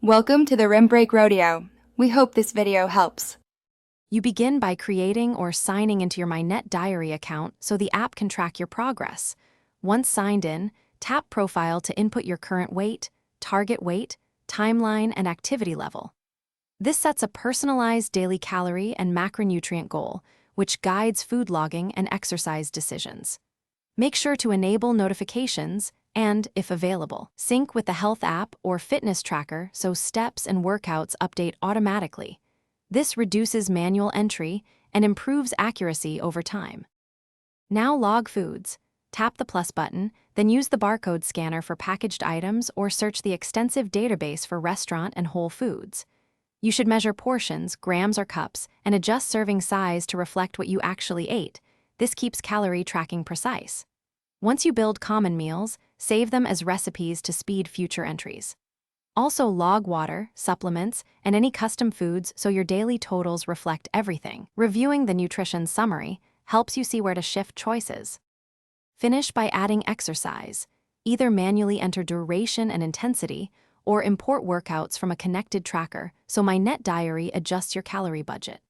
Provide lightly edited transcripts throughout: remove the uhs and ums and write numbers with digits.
Welcome to the Rim Break Rodeo. We hope this video helps. You begin by creating or signing into your Mynetdiary account so the app can track your progress. Once signed in, tap Profile to input your current weight, target weight, timeline, and activity level. This sets a personalized daily calorie and macronutrient goal, which guides food logging and exercise decisions. Make sure to enable notifications and, if available, sync with the health app or fitness tracker so steps and workouts update automatically. This reduces manual entry and improves accuracy over time. Now log foods. Tap the plus button, then use the barcode scanner for packaged items or search the extensive database for restaurant and whole foods. You should measure portions, grams or cups, and adjust serving size to reflect what you actually ate. This keeps calorie tracking precise. Once you build common meals, save them as recipes to speed future entries. Also log water, supplements, and any custom foods so your daily totals reflect everything. Reviewing the nutrition summary helps you see where to shift choices. Finish by adding exercise. Either manually enter duration and intensity, or import workouts from a connected tracker so Mynetdiary adjusts your calorie budget.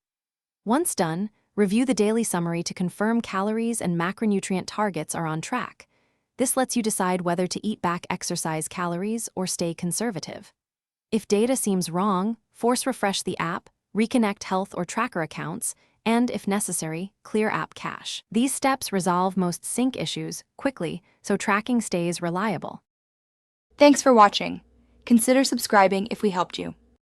Once done, review the daily summary to confirm calories and macronutrient targets are on track. This lets you decide whether to eat back exercise calories or stay conservative. If data seems wrong, force refresh the app, reconnect health or tracker accounts, and, if necessary, clear app cache. These steps resolve most sync issues quickly so tracking stays reliable. Thanks for watching. Consider subscribing if we helped you.